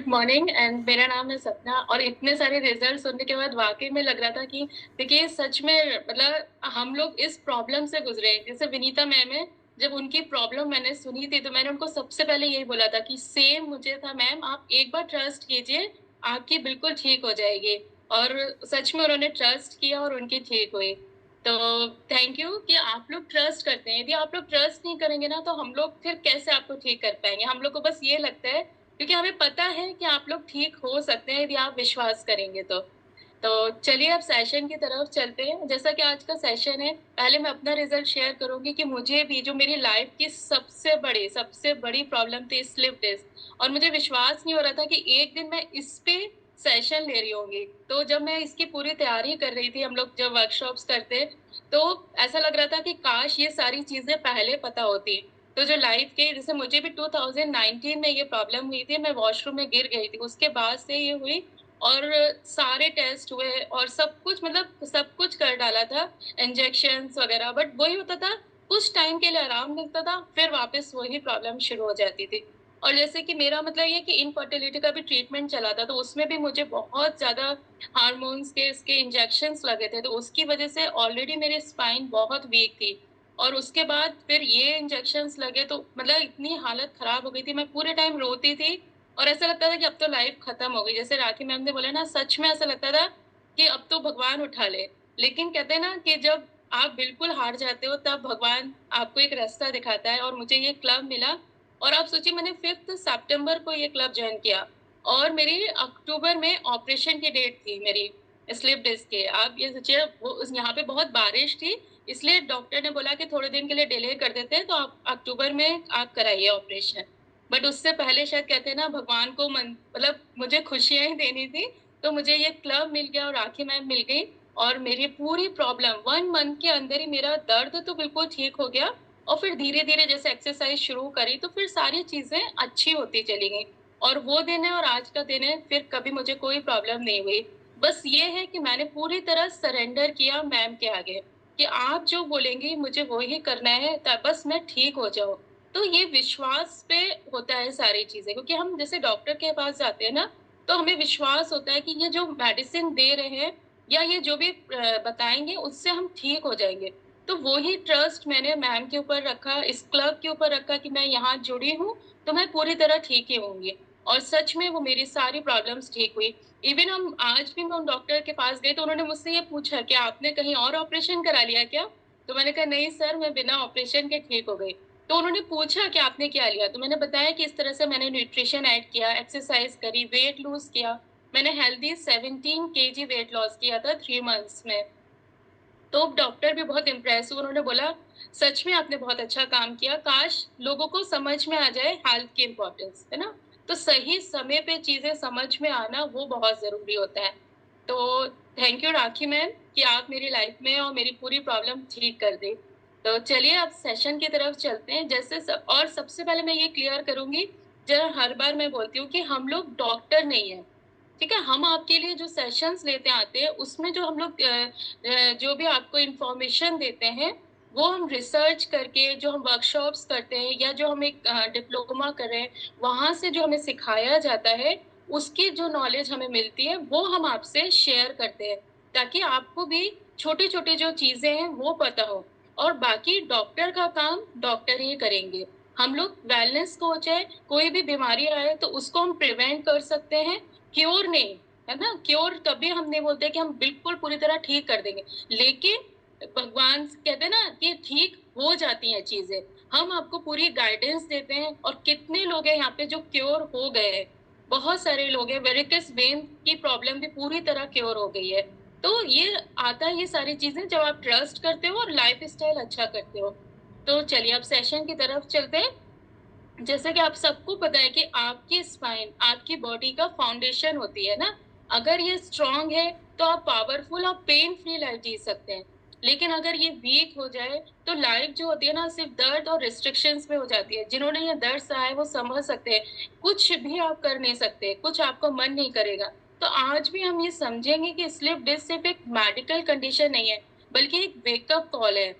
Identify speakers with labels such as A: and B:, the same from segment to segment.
A: Morning and मेरा नाम है सपना। और इतने सारे रिजल्ट सुनने के बाद वाकई में लग रहा था कि देखिए सच में मतलब हम लोग इस प्रॉब्लम से गुजरे हैं। जैसे विनीता मैम है, जब उनकी प्रॉब्लम मैंने सुनी थी तो मैंने उनको सबसे पहले यही बोला था कि सेम मुझे था मैम, आप एक बार ट्रस्ट कीजिए, आपकी बिल्कुल ठीक हो जाएगी। और सच में उन्होंने ट्रस्ट किया और उनकी ठीक हुई। तो थैंक यू कि आप लोग ट्रस्ट करते हैं। यदि आप लोग ट्रस्ट नहीं करेंगे ना तो हम लोग फिर कैसे आपको ठीक कर पाएंगे। हम लोग को बस ये लगता है क्योंकि हमें पता है कि आप लोग ठीक हो सकते हैं यदि आप विश्वास करेंगे तो चलिए अब सेशन की तरफ चलते हैं। जैसा कि आज का सेशन है, पहले मैं अपना रिजल्ट शेयर करूंगी कि मुझे भी जो मेरी लाइफ की सबसे बड़ी प्रॉब्लम थी स्लिप डिस्क, और मुझे विश्वास नहीं हो रहा था कि एक दिन मैं इस पे सेशन ले रही होंगी। तो जब मैं इसकी पूरी तैयारी कर रही थी, हम लोग जब वर्कशॉप्स करते तो ऐसा लग रहा था कि काश ये सारी चीजें पहले पता होती। तो जो लाइफ के जैसे मुझे भी 2019 में ये प्रॉब्लम हुई थी, मैं वॉशरूम में गिर गई थी, उसके बाद से ये हुई। और सारे टेस्ट हुए और सब कुछ मतलब सब कुछ कर डाला था, इंजेक्शंस वगैरह, बट वही होता था, कुछ टाइम के लिए आराम मिलता था, फिर वापस वही प्रॉब्लम शुरू हो जाती थी। और जैसे कि मेरा मतलब ये कि इनफर्टिलिटी का भी ट्रीटमेंट चला था, तो उसमें भी मुझे बहुत ज्यादा हार्मोन्स के इसके इंजेक्शंस लगे थे, तो उसकी वजह से ऑलरेडी मेरी स्पाइन बहुत वीक थी। और उसके बाद फिर ये इंजेक्शंस लगे तो मतलब इतनी हालत खराब हो गई थी, मैं पूरे टाइम रोती थी। और ऐसा लगता था कि अब तो लाइफ खत्म हो गई। जैसे राखी मैम ने बोला ना, सच में ऐसा लगता था कि अब तो भगवान उठा ले। लेकिन कहते हैं ना कि जब आप बिल्कुल हार जाते हो तब भगवान आपको एक रास्ता दिखाता है, और मुझे ये क्लब मिला। और आप सोचिए, मैंने 5 सितंबर को ये क्लब ज्वाइन किया और मेरी अक्टूबर में ऑपरेशन की डेट थी मेरी स्लिप डिस्क के। आप ये सोचिए, वो यहाँ पे बहुत बारिश थी, इसलिए डॉक्टर ने बोला कि थोड़े दिन के लिए डिले कर देते हैं, तो आप अक्टूबर में आप कराइए ऑपरेशन। बट उससे पहले शायद कहते हैं ना, भगवान को मन मतलब मुझे खुशियां ही देनी थी। तो मुझे ये क्लब मिल गया और राखी मैम मिल गई, और मेरी पूरी प्रॉब्लम 1 मंथ के अंदर ही मेरा दर्द तो बिल्कुल ठीक हो गया। और फिर धीरे धीरे जैसे एक्सरसाइज शुरू करी तो फिर सारी चीजें अच्छी होती चली गई। और वो दिन है और आज का दिन है, फिर कभी मुझे कोई प्रॉब्लम नहीं हुई। बस ये है कि मैंने पूरी तरह सरेंडर किया मैम के आगे कि आप जो बोलेंगी मुझे वो ही करना है, बस मैं ठीक हो जाऊं। तो ये विश्वास पे होता है सारी चीजें, क्योंकि हम जैसे डॉक्टर के पास जाते हैं ना, तो हमें विश्वास होता है कि ये जो मेडिसिन दे रहे हैं या ये जो भी बताएंगे उससे हम ठीक हो जाएंगे। तो वो ही ट्रस्ट मैंने मैम के ऊपर रखा, इस क्लब के ऊपर रखा कि मैं यहाँ जुड़ी हूँ तो मैं पूरी तरह ठीक ही होंगी। और सच में वो मेरी सारी प्रॉब्लम्स ठीक हुई। इवन हम आज भी मैं उन डॉक्टर के पास गई तो उन्होंने मुझसे ये पूछा कि आपने कहीं और ऑपरेशन करा लिया क्या। तो मैंने कहा नहीं सर, मैं बिना ऑपरेशन के ठीक हो गई। तो उन्होंने पूछा कि आपने क्या लिया, तो मैंने बताया कि इस तरह से मैंने न्यूट्रिशन ऐड किया, एक्सरसाइज करी, वेट लूज किया। मैंने हेल्दी 17 kg वेट लॉस किया था 3 मंथ्स में। तो डॉक्टर भी बहुत इम्प्रेस हुए, उन्होंने बोला सच में आपने बहुत अच्छा काम किया, काश लोगों को समझ में आ जाए हेल्थ की इम्पोर्टेंस, है ना। तो सही समय पे चीजें समझ में आना वो बहुत जरूरी होता है। तो थैंक यू राखी मैम कि आप मेरी लाइफ में और मेरी पूरी प्रॉब्लम ठीक कर दी। तो चलिए अब सेशन की तरफ चलते हैं। और सबसे पहले मैं ये क्लियर करूंगी, जरा हर बार मैं बोलती हूँ कि हम लोग डॉक्टर नहीं है, ठीक है। हम आपके लिए जो सेशंस लेते आते हैं उसमें जो हम लोग जो भी आपको इंफॉर्मेशन देते हैं वो हम रिसर्च करके, जो हम वर्कशॉप्स करते हैं या जो हम एक डिप्लोमा कर रहे हैं वहां से जो हमें सिखाया जाता है, उसकी जो नॉलेज हमें मिलती है वो हम आपसे शेयर करते हैं, ताकि आपको भी छोटी छोटी जो चीजें हैं वो पता हो। और बाकी डॉक्टर का काम डॉक्टर ही करेंगे। हम लोग वेलनेस कोच है, कोई भी बीमारी आए तो उसको हम प्रिवेंट कर सकते हैं, क्योर नहीं, है ना। क्योर तभी हम नहीं बोलते कि हम बिल्कुल पूरी तरह ठीक कर देंगे, लेकिन भगवान कहते हैं ना कि ठीक हो जाती हैं चीजें। हम आपको पूरी गाइडेंस देते हैं। और कितने लोग हैं यहाँ पे जो क्योर हो गए हैं, बहुत सारे लोग हैं, वेरिकस वेन की प्रॉब्लम भी पूरी तरह क्योर हो गई है। तो ये आता है, ये सारी चीजें जब आप ट्रस्ट करते हो और लाइफ स्टाइल अच्छा करते हो। तो चलिए अब सेशन की तरफ चलते हैं। जैसे कि आप सबको पता है कि आपकी स्पाइन आपकी बॉडी का फाउंडेशन होती है ना। अगर ये स्ट्रांग है तो आप पावरफुल और पेन फ्री लाइफ जी सकते हैं। लेकिन अगर ये वीक हो जाए तो लाइफ जो होती है ना सिर्फ दर्द और रिस्ट्रिक्शंस में हो जाती है। जिन्होंने ये दर्द सहा है वो समझ सकते हैं, कुछ भी आप कर नहीं सकते, कुछ आपको मन नहीं करेगा। तो आज भी हम ये समझेंगे कि स्लिप डिस्क सिर्फ एक मेडिकल कंडीशन नहीं है, बल्कि एक वेकअप कॉल है।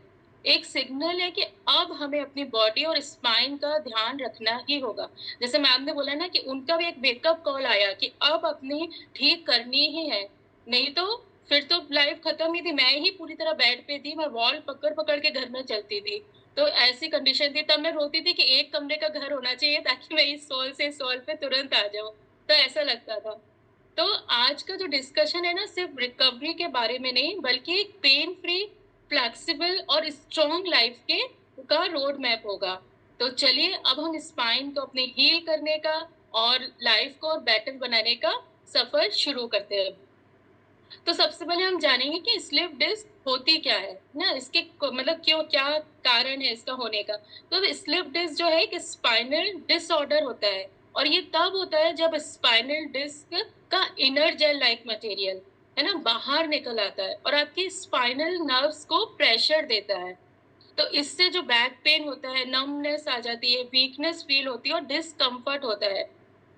A: एक सिग्नल है कि अब हमें अपनी बॉडी और स्पाइन का ध्यान रखना ही होगा। जैसे मैम ने बोला ना कि उनका भी एक वेकअप कॉल आया कि अब अपनी ठीक करनी ही है, नहीं तो फिर तो लाइफ खत्म ही थी। मैं ही पूरी तरह बेड पे थी, मैं वॉल पकड़-पकड़ के घर में चलती थी। तो ऐसी कंडीशन थी, तब मैं रोती थी कि एक कमरे का घर होना चाहिए ताकि मैं इस सॉल से इस सॉल पे तुरंत आ जाऊँ। तो ऐसा लगता था। तो आज का जो डिस्कशन है ना सिर्फ रिकवरी के बारे में नहीं, बल्कि एक पेन फ्री, फ्लेक्सिबल और स्ट्रॉन्ग लाइफ के का रोड मैप होगा। तो चलिए अब हम स्पाइन को अपने हील करने का और लाइफ को और बेटर बनाने का सफर शुरू करते हैं। तो सबसे पहले हम जानेंगे कि स्लिप डिस्क होती क्या है ना, इसके मतलब क्यों, क्या कारण है इसका होने का। तो स्लिप डिस्क जो है एक स्पाइनल डिसऑर्डर होता है, और ये तब होता है जब स्पाइनल डिस्क का इनर जेल लाइक मटेरियल है ना बाहर निकल आता है और आपकी स्पाइनल नर्व्स को प्रेशर देता है। तो इससे जो बैक पेन होता है, नमनेस आ जाती है, वीकनेस फील होती है और डिस्कम्फर्ट होता है।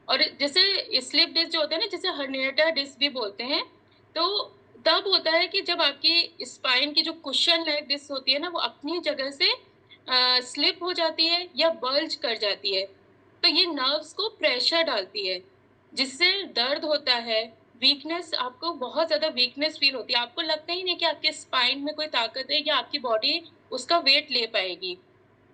A: और जैसे स्लिप डिस्क जो होता है ना, जैसे हर्निएटा डिस्क भी बोलते हैं, तो तब होता है कि जब आपकी स्पाइन की जो कुशन लाइक डिस्क होती है ना, वो अपनी जगह से स्लिप हो जाती है या बल्ज कर जाती है। तो ये नर्व्स को प्रेशर डालती है, जिससे दर्द होता है, वीकनेस, आपको बहुत ज़्यादा वीकनेस फ़ील होती है। आपको लगता ही नहीं कि आपके स्पाइन में कोई ताकत है या आपकी बॉडी उसका वेट ले पाएगी।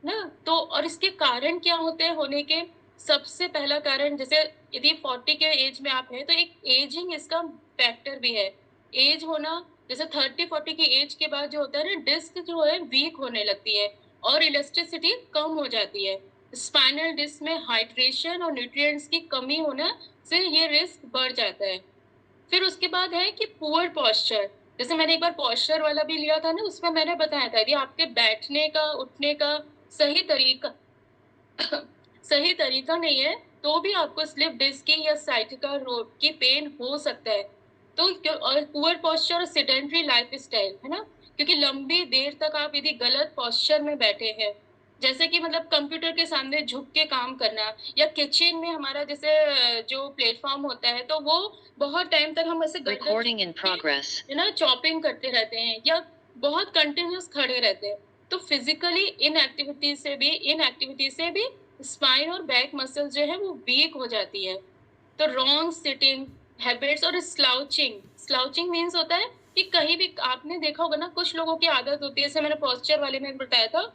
A: ना? तो और इसके कारण क्या होते हैं होने के? सबसे पहला कारण, जैसे यदि 40 के एज में आप हैं, तो एक एजिंग इसका फैक्टर भी है। एज होना, जैसे 30-40 की एज के बाद जो होता है ना, डिस्क जो है वीक होने लगती है और इलास्टिसिटी कम हो जाती है। स्पाइनल डिस्क में हाइड्रेशन और न्यूट्रिएंट्स की कमी होना से ये रिस्क बढ़ जाता है। फिर उसके बाद है कि पुअर पोस्चर। जैसे मैंने एक बार पोस्चर वाला भी लिया था ना, उसमें मैंने बताया था, यदि आपके बैठने का, उठने का सही तरीका सही तरीका नहीं है, तो भी आपको स्लिप डिस्क की या साइटिका रोग की पेन हो सकता है। तो और पुअर पोस्चर और सेडेंटरी लाइफस्टाइल, है ना? क्योंकि लंबी देर तक आप यदि गलत पोस्चर में बैठे हैं, जैसे कि मतलब कंप्यूटर के सामने झुक के काम करना, या किचन में हमारा जैसे जो प्लेटफ़ॉर्म होता है, तो वो बहुत टाइम तक हम ऐसे गर्दन
B: Recording in
A: झुका के,
B: progress.
A: है ना, चॉपिंग करते रहते हैं या बहुत कंटीन्यूअस खड़े रहते हैं। तो फिज़िकली इनएक्टिविटी से भी स्पाइन और बैक मसल्स जो है वो वीक हो जाती है। तो रॉन्ग सिटिंग हैबिट्स और स्लाउचिंग, स्लाउचिंग मीन्स होता है कि कहीं भी आपने देखा होगा ना, कुछ लोगों की आदत होती है, जैसे मैंने पोस्चर वाले में बताया था,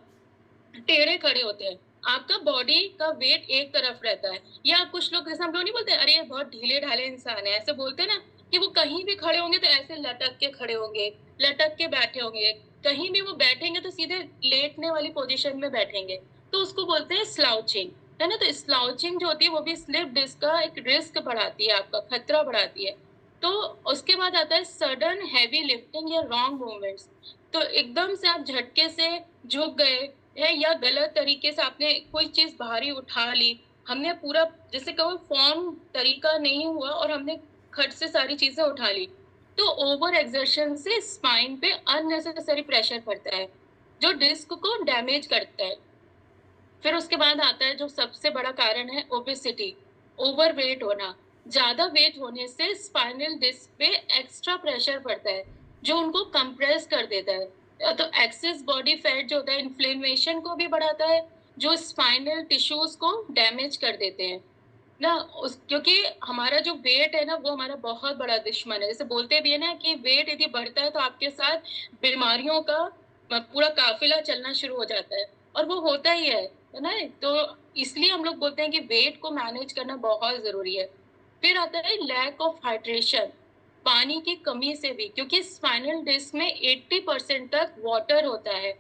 A: टेढ़े खड़े होते हैं। आपका बॉडी का वेट एक तरफ रहता है, या कुछ लोग, जैसे हम लोग नहीं बोलते, अरे ये बहुत ढीले-ढाले इंसान है, ऐसे बोलते हैं ना, कि वो कहीं भी खड़े होंगे तो ऐसे लटक के खड़े होंगे, लटक के बैठे होंगे, कहीं भी वो बैठेंगे तो सीधे लेटने वाली पोज़ीशन में बैठेंगे, तो उसको बोलते हैं स्लाउचिंग, है ना? तो स्लाउचिंग जो होती है वो भी स्लिप डिस्क का एक रिस्क बढ़ाती है, आपका खतरा बढ़ाती है। तो उसके बाद आता है सडन हेवी लिफ्टिंग या रॉन्ग मूवमेंट्स। तो एकदम से आप झटके से झुक गए है, या गलत तरीके से आपने कोई चीज़ भारी उठा ली। हमने पूरा, जैसे कहो, फ़ॉर्म तरीका नहीं हुआ और हमने खट से सारी चीज़ें उठा ली। तो ओवर एक्सर्शन से स्पाइन पे अननेसेसरी प्रेशर पड़ता है, जो डिस्क को डैमेज करता है। फिर उसके बाद आता है जो सबसे बड़ा कारण है, ओबेसिटी, ओवरवेट होना। ज़्यादा वेट होने से स्पाइनल डिस्क पे एक्स्ट्रा प्रेशर पड़ता है, जो उनको कंप्रेस कर देता है। तो एक्सेस बॉडी फैट जो होता है इन्फ्लेमेशन को भी बढ़ाता है, जो स्पाइनल टिश्यूज़ को डैमेज कर देते हैं। ना उस क्योंकि हमारा जो वेट है ना, वो हमारा बहुत बड़ा दुश्मन है। जैसे बोलते भी है ना कि वेट यदि बढ़ता है तो आपके साथ बीमारियों का पूरा काफ़िला चलना शुरू हो जाता है, और वो होता ही है ना? तो इसलिए हम लोग बोलते हैं कि वेट को मैनेज करना बहुत ज़रूरी है। फिर आता है लैक ऑफ हाइड्रेशन, पानी की कमी से भी, क्योंकि स्पाइनल डिस्क में 80% तक वाटर होता है।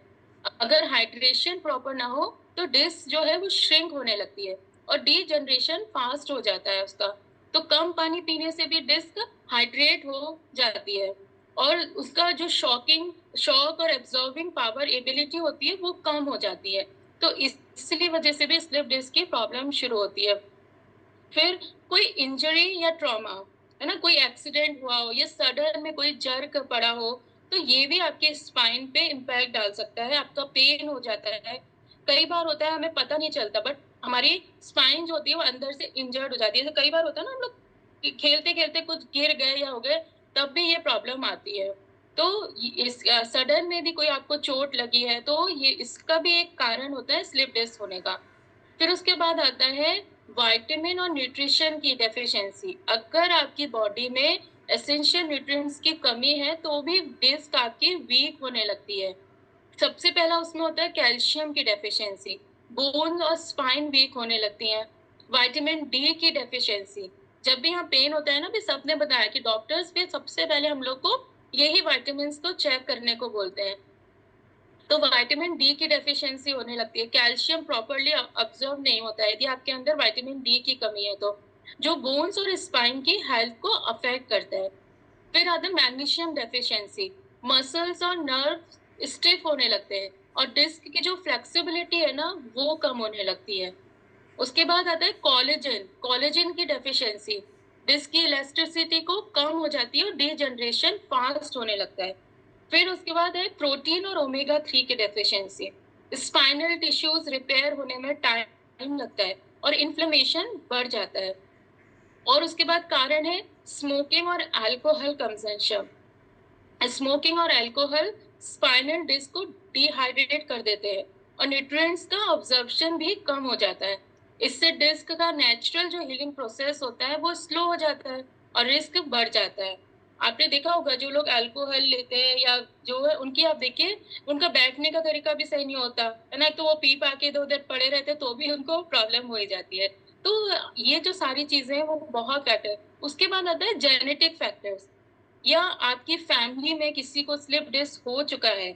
A: अगर हाइड्रेशन प्रॉपर ना हो, तो डिस्क जो है वो श्रिंक होने लगती है और डीजनरेशन फास्ट हो जाता है उसका। तो कम पानी पीने से भी डिस्क हाइड्रेट हो जाती है, और उसका जो शॉक और एब्जॉर्बिंग पावर एबिलिटी होती है, वो कम हो जाती है। तो इसलिए वजह से भी स्लिप डिस्क की प्रॉब्लम शुरू होती है। फिर कोई इंजरी या ट्रॉमा, है ना? कोई एक्सीडेंट हुआ हो या सडन में कोई जर्क पड़ा हो, तो ये भी आपके स्पाइन पे इम्पैक्ट डाल सकता है, आपका पेन हो जाता है। कई बार होता है हमें पता नहीं चलता, बट हमारी स्पाइन जो होती है वो अंदर से इंजर्ड हो जाती है। जैसे कई बार होता है ना, हम लोग खेलते-खेलते कुछ गिर गए या हो गए, तब भी ये प्रॉब्लम आती है। तो इस सडन में भी कोई आपको चोट लगी है तो ये इसका भी एक कारण होता है स्लिप डिस्क होने का। फिर उसके बाद आता है विटामिन और न्यूट्रिशन की डेफिशिएंसी। अगर आपकी बॉडी में एसेंशियल न्यूट्रिएंट्स की कमी है तो भी डिस्क आपकी वीक होने लगती है। सबसे पहला उसमें होता है कैल्शियम की डेफिशिएंसी, बोन और स्पाइन वीक होने लगती हैं। विटामिन डी की डेफिशिएंसी, जब भी यहाँ पेन होता है ना, भी सबने बताया कि डॉक्टर्स भी सबसे पहले हम लोग को यही विटामिन्स को चेक करने को बोलते हैं। तो विटामिन डी की डेफिशिएंसी होने लगती है, कैल्शियम प्रॉपर्ली अब्सॉर्ब नहीं होता है यदि आपके अंदर विटामिन डी की कमी है तो, जो बोन्स और स्पाइन की हेल्थ को अफेक्ट करता है। फिर आता है मैग्नीशियम डेफिशिएंसी, मसल्स और नर्व स्टिफ होने लगते हैं और डिस्क की जो फ्लेक्सिबिलिटी है ना वो कम होने लगती है। उसके बाद आता है कोलेजन, कोलेजन की डेफिशिएंसी, डिस्क की इलास्टिसिटी को कम हो जाती है और डीजनरेशन फास्ट होने लगता है। फिर उसके बाद है प्रोटीन और ओमेगा 3 की डेफिशिएंसी, स्पाइनल टिश्यूज रिपेयर होने में टाइम लगता है और इन्फ्लेमेशन बढ़ जाता है। और उसके बाद कारण है स्मोकिंग और अल्कोहल कंजम्पशन। स्मोकिंग और अल्कोहल स्पाइनल डिस्क को डिहाइड्रेट कर देते हैं और न्यूट्रिएंट्स का ऑब्जर्प्शन भी कम हो जाता है। इससे डिस्क का नेचुरल जो हीलिंग प्रोसेस होता है वो स्लो हो जाता है और रिस्क बढ़ जाता है। आपने देखा होगा जो लोग अल्कोहल लेते हैं या जो है उनकी, आप देखिए उनका बैठने का तरीका भी सही नहीं होता है ना, तो वो पी पा के इधर उधर पड़े रहते तो भी उनको प्रॉब्लम हो ही जाती है। तो ये जो सारी चीजें हैं वो बहुत फैक्टर। उसके बाद आता है जेनेटिक फैक्टर्स, या आपकी फैमिली में किसी को स्लिप डिस्क हो चुका है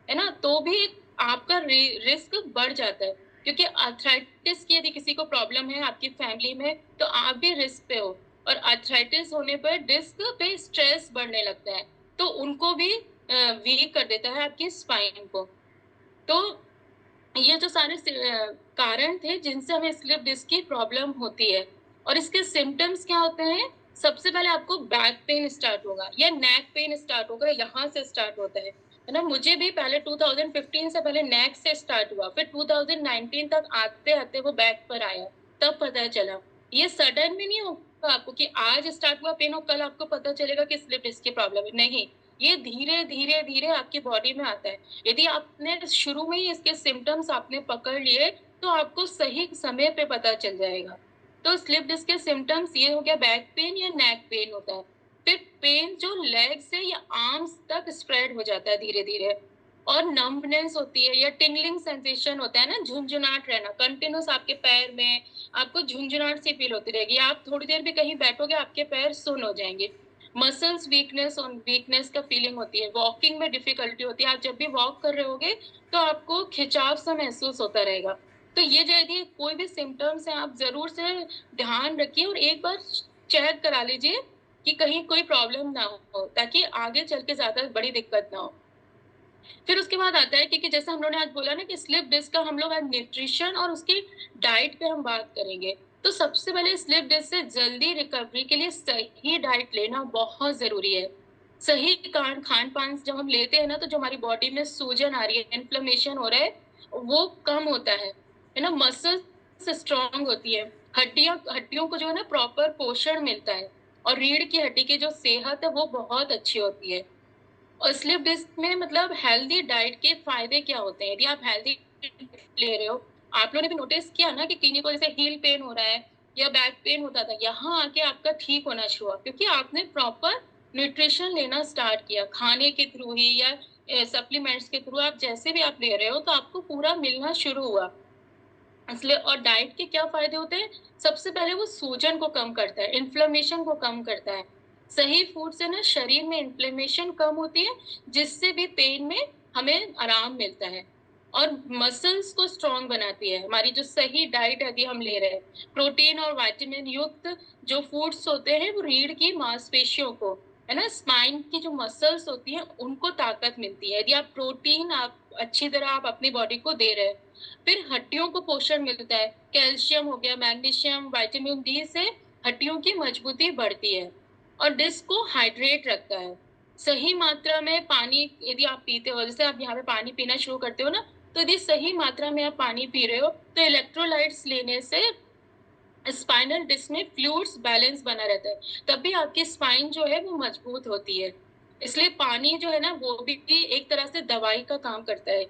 A: ना, तो भी आपका रिस्क बढ़ जाता है, क्योंकि आर्थराइटिस की यदि किसी को प्रॉब्लम है आपकी फैमिली में तो आप भी रिस्क पे हो। और आर्थराइटिस होने पर डिस्क पे स्ट्रेस बढ़ने लगता है तो उनको भी वीक कर देता है आपकी स्पाइन को। तो ये जो सारे कारण थे जिनसे हमें स्लिप डिस्क की प्रॉब्लम होती है। और इसके सिम्टम्स क्या होते हैं? सबसे पहले आपको बैक पेन स्टार्ट होगा या नेक पेन स्टार्ट होगा, यहाँ से स्टार्ट होता है ना। मुझे भी पहले 2015 से पहले नेक से स्टार्ट हुआ, फिर 2019 तक आते-आते वो बैक पर आया, तब पता चला। ये सडन में नहीं होगा आपको कि आज स्टार्ट हुआ पेन और कल आपको पता चलेगा कि स्लिप डिस्क की प्रॉब्लम है, नहीं। ये धीरे-धीरे आपकी बॉडी में आता है। यदि आपने शुरू में ही इसके सिम्पटम्स आपने पकड़ लिए, तो आपको सही समय पे पता चल जाएगा। तो स्लिप डिस्क के सिम्पटम्स ये हो गया, बैक पेन या नेक पेन होता है। फिर पेन जो लेग से या आर्म्स तक स्प्रेड हो जाता है धीरे-धीरे, और नंबनेस होती है या टिंगलिंग सेंसेशन होता है ना, झुनझुनाहट रहना, कंटीन्यूअस आपके पैर में आपको झुनझुनाहट सी फील होती रहेगी। आप थोड़ी देर भी कहीं बैठोगे, आपके पैर सुन्न हो जाएँगे। मसल्स वीकनेस और वीकनेस का फीलिंग होती है, वॉकिंग में डिफिकल्टी होती है। आप जब भी वॉक कर रहे होगे तो आपको खिंचाव सा महसूस होता रहेगा। तो ये जो यदि कोई भी सिम्पटम्स हैं आप ज़रूर से ध्यान रखिए और एक बार चेक करा लीजिए कि कहीं कोई प्रॉब्लम ना हो, ताकि आगे चल के ज़्यादा बड़ी दिक्कत ना हो। फिर उसके बाद आता है, क्योंकि जैसे हम लोगों ने आज बोला ना कि स्लिप डिस्क का हम लोग आज न्यूट्रिशन और उसकी डाइट पे हम बात करेंगे। तो सबसे पहले स्लिप डिस्क से जल्दी रिकवरी के लिए सही डाइट लेना बहुत ज़रूरी है। सही खान-पान जब हम लेते हैं ना, तो जो हमारी बॉडी में सूजन आ रही है, इन्फ्लेमेशन हो रहा है, वो कम होता है ना? मसल्स स्ट्रॉन्ग होती है, हड्डियों को जो है ना प्रॉपर पोषण मिलता है और रीढ़ की हड्डी की जो सेहत है वो बहुत अच्छी होती है। और स्लिप डिस्क में मतलब हेल्दी डाइट के फ़ायदे क्या होते हैं? यदि आप हेल्दी ले रहे हो, आप लोगों ने भी नोटिस किया ना कि किन्हीं को जैसे हील पेन हो रहा है या बैक पेन होता था, यहाँ आके आपका ठीक होना शुरू हुआ, क्योंकि आपने प्रॉपर न्यूट्रिशन लेना स्टार्ट किया, खाने के थ्रू ही या सप्लीमेंट्स के थ्रू, आप जैसे भी आप ले रहे हो, तो आपको पूरा मिलना शुरू हुआ। इसलिए और डाइट के क्या फ़ायदे होते हैं? सबसे पहले वो सूजन को कम करता है, इन्फ्लेमेशन को कम करता है। सही फूड से ना शरीर में इन्फ्लेमेशन कम होती है, जिससे भी पेन में हमें आराम मिलता है। और मसल्स को स्ट्रॉन्ग बनाती है, हमारी जो सही डाइट यदि हम ले रहे हैं। प्रोटीन और विटामिन युक्त जो फूड्स होते हैं, वो रीढ़ की मांसपेशियों को, है ना, स्पाइन की जो मसल्स होती हैं, उनको ताकत मिलती है। यदि आप प्रोटीन आप अच्छी तरह आप अपनी बॉडी को दे रहे हैं। फिर हड्डियों को पोषण मिलता है, कैल्शियम हो गया, मैग्नीशियम, विटामिन डी से हड्डियों की मजबूती बढ़ती है और डिस्क को हाइड्रेट रखता है। सही मात्रा में पानी यदि आप पीते हो, जैसे आप यहाँ पे पानी पीना शुरू करते हो ना, तो यदि सही मात्रा में आप पानी पी रहे हो, तो इलेक्ट्रोलाइट्स लेने से स्पाइनल डिस्क में फ्लूइड्स बैलेंस बना रहता है, तभी आपकी स्पाइन जो है वो मजबूत होती है। इसलिए पानी जो है ना वो भी एक तरह से दवाई का काम करता है।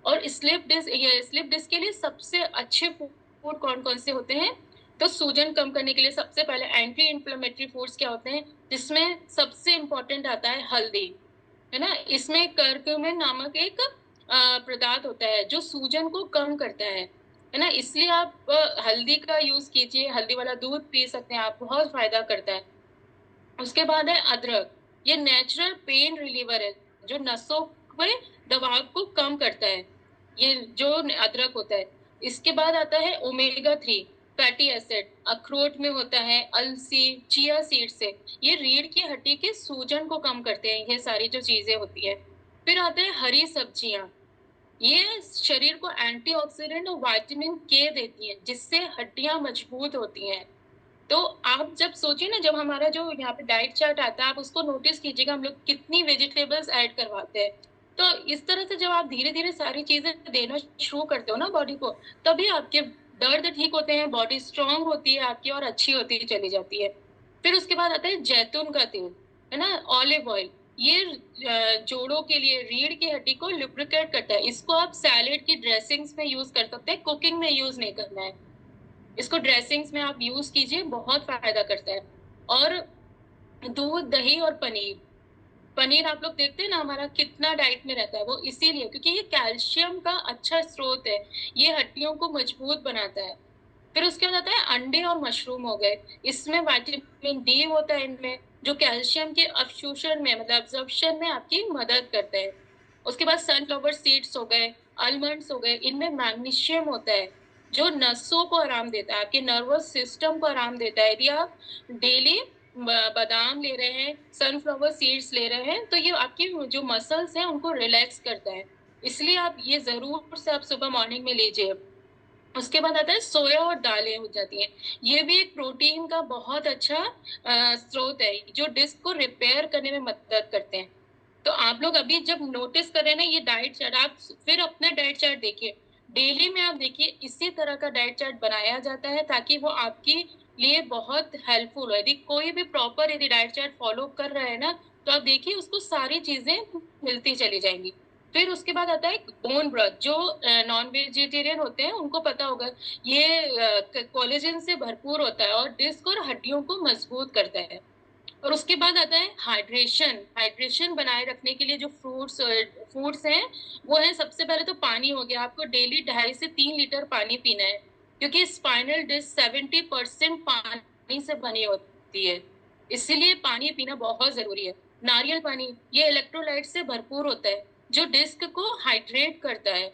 A: और स्लिप डिस्क के लिए सबसे अच्छे फूड कौन-कौन से होते हैं? तो सूजन कम करने के लिए सबसे पहले एंटी इन्फ्लेमेटरी फूड्स क्या होते हैं? जिसमें सबसे इम्पोर्टेंट आता है हल्दी, है ना? इसमें करक्यूमिन नामक एक पदार्थ होता है जो सूजन को कम करता है ना? इसलिए आप हल्दी का यूज़ कीजिए, हल्दी वाला दूध पी सकते हैं आप, बहुत फ़ायदा करता है। उसके बाद है अदरक, ये नेचुरल पेन रिलीवर है, जो नसों में दबाव को कम करता है, ये जो अदरक होता है। इसके बाद आता है ओमेगा 3 फैटी एसिड, अखरोट में होता है, अलसी, चिया सीड से, ये रीढ़ की हड्डी के सूजन को कम करते हैं, ये सारी जो चीज़ें होती हैं। फिर आते हैं हरी सब्जियाँ, ये शरीर को एंटीऑक्सीडेंट और विटामिन के देती हैं, जिससे हड्डियाँ मजबूत होती हैं। तो आप जब सोचिए ना, जब हमारा जो यहाँ पे डाइट चार्ट आता है, आप उसको नोटिस कीजिएगा हम लोग कितनी वेजिटेबल्स ऐड करवाते हैं। तो इस तरह से जब आप धीरे-धीरे सारी चीज़ें देना शुरू करते हो ना बॉडी को, तभी आपके दर्द ठीक होते हैं, बॉडी स्ट्रॉन्ग होती है आपकी और अच्छी होती चली जाती है। फिर उसके बाद आता है जैतून का तेल, है ना? ऑलिव ऑयल, ये जोड़ों के लिए रीढ़ की हड्डी को लुब्रिकेट करता है। इसको आप सैलेड की ड्रेसिंग्स में यूज़ कर सकते हैं, कुकिंग में यूज़ नहीं करना है। इसको ड्रेसिंग्स में आप यूज़ कीजिए, बहुत फ़ायदा करता है। और दूध, दही और पनीर। पनीर आप लोग देखते हैं ना हमारा कितना डाइट में रहता है, वो इसीलिए क्योंकि ये कैल्शियम का अच्छा स्रोत है, ये हड्डियों को मजबूत बनाता है। फिर उसके बाद आता है अंडे और मशरूम हो गए, इसमें विटामिन डी होता है इनमें, जो कैल्शियम के अवशोषण में मतलब एब्ज़ॉर्प्शन में आपकी मदद करता है। उसके बाद सनफ्लावर सीड्स हो गए, आलमंड्स हो गए, इनमें मैग्नीशियम होता है, जो नसों को आराम देता है, आपके नर्वस सिस्टम को आराम देता है। यदि आप डेली बादाम ले रहे हैं, सनफ्लावर सीड्स ले रहे हैं, तो ये आपकी जो मसल्स हैं उनको रिलैक्स करता है। इसलिए आप ये ज़रूर से आप सुबह मॉर्निंग में लीजिए। उसके बाद आता है सोया और दालें हो जाती हैं। ये भी एक प्रोटीन का बहुत अच्छा स्रोत है, जो डिस्क को रिपेयर करने में मदद करते हैं। तो आप लोग अभी जब नोटिस कर रहे हैं ना ये डाइट चार्ट, आप फिर अपना डाइट चार्ट देखिए। डेली में आप देखिए इसी तरह का डाइट चार्ट बनाया जाता है, ताकि वो आपके लिए बहुत हेल्पफुल हो। यदि कोई भी प्रॉपर यदि डाइट चार्ट फॉलो कर रहा है ना, तो आप देखिए उसको सारी चीज़ें मिलती चली जाएँगी। फिर उसके बाद आता है बोन ब्रॉथ, जो नॉन वेजिटेरियन होते हैं उनको पता होगा, ये कोलेजन से भरपूर होता है और डिस्क और हड्डियों को मजबूत करता है। और उसके बाद आता है हाइड्रेशन। हाइड्रेशन बनाए रखने के लिए जो फूड्स हैं, वो है सबसे पहले तो पानी हो गया। आपको डेली 2.5 से 3 लीटर पानी पीना है, क्योंकि स्पाइनल डिस्क 70% पानी से बनी होती है। इसीलिए पानी पीना बहुत ज़रूरी है। नारियल पानी, ये इलेक्ट्रोलाइट से भरपूर होता है, जो डिस्क को हाइड्रेट करता है।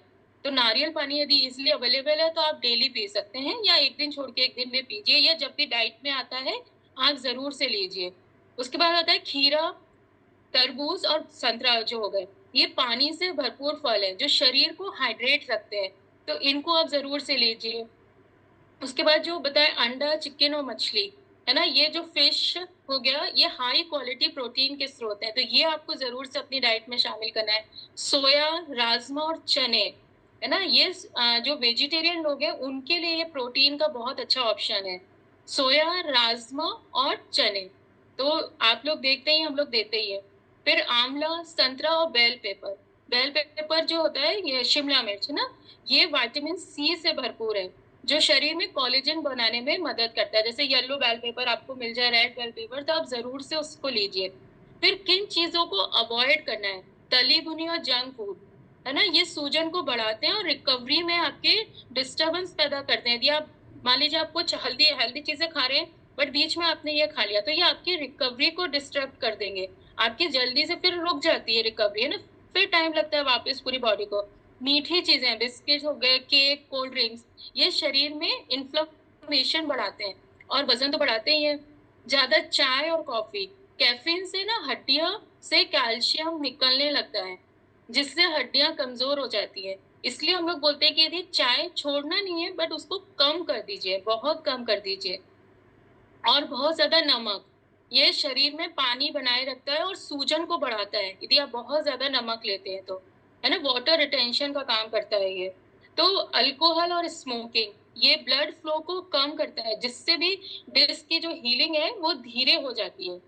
A: तो नारियल पानी यदि ईज़िली अवेलेबल है, तो आप डेली पी सकते हैं, या 1 दिन छोड़ के 1 दिन में पीजिए, या जब भी डाइट में आता है, आप ज़रूर से लीजिए। उसके बाद आता है खीरा, तरबूज और संतरा जो हो गए। ये पानी से भरपूर फल हैं, जो शरीर को हाइड्रेट रखते हैं, तो इनको आप ज़रूर से लीजिए। उसके बाद जो बताएँ अंडा, चिकन और मछली, है ना? ये जो फिश हो गया, ये हाई क्वालिटी प्रोटीन के स्रोत हैं, तो ये आपको ज़रूर से अपनी डाइट में शामिल करना है। सोया, राजमा और चने, है ना? ये जो वेजिटेरियन लोग हैं, उनके लिए ये प्रोटीन का बहुत अच्छा ऑप्शन है। सोया, राजमा और चने, तो आप लोग देखते ही हम लोग देते ही हैं। फिर आंवला, संतरा और बेल पेपर। बेल पेपर जो होता है, ये शिमला मिर्च, है ना? ये विटामिन सी से भरपूर है, जो शरीर में कोलेजन बनाने में मदद करता है। जैसे येलो बेल पेपर आपको मिल जाए, रेड बेल पेपर, तो आप ज़रूर से उसको लीजिए। फिर किन चीज़ों को अवॉइड करना है? तली भुनी और जंक फूड, है ना? ये सूजन को बढ़ाते हैं और रिकवरी में आपके डिस्टर्बेंस पैदा करते हैं। यदि आप मान लीजिए आप कुछ हेल्दी हेल्दी चीज़ें खा रहे हैं, बट बीच में आपने ये खा लिया, तो ये आपकी रिकवरी को डिस्टर्ब कर देंगे। आपकी जल्दी से फिर रुक जाती है रिकवरी, है ना? फिर टाइम लगता है वापस पूरी बॉडी को। मीठी चीज़ें, बिस्किट्स हो गए, केक, कोल्ड ड्रिंक्स, ये शरीर में इन्फ्लेमेशन बढ़ाते हैं और वज़न तो बढ़ाते ही हैं। ज़्यादा चाय और कॉफ़ी, कैफ़ीन से ना हड्डियों से कैल्शियम निकलने लगता है, जिससे हड्डियाँ कमज़ोर हो जाती हैं। इसलिए हम लोग बोलते हैं कि यदि चाय छोड़ना नहीं है, बट उसको कम कर दीजिए, बहुत कम कर दीजिए। और बहुत ज़्यादा नमक, ये शरीर में पानी बनाए रखता है और सूजन को बढ़ाता है, यदि आप बहुत ज़्यादा नमक लेते हैं तो, है ना? वाटर रिटेंशन का काम करता है ये। तो अल्कोहल और स्मोकिंग, ये ब्लड फ्लो को कम करता है, जिससे भी डिस्क की जो हीलिंग है, वो धीरे हो जाती है।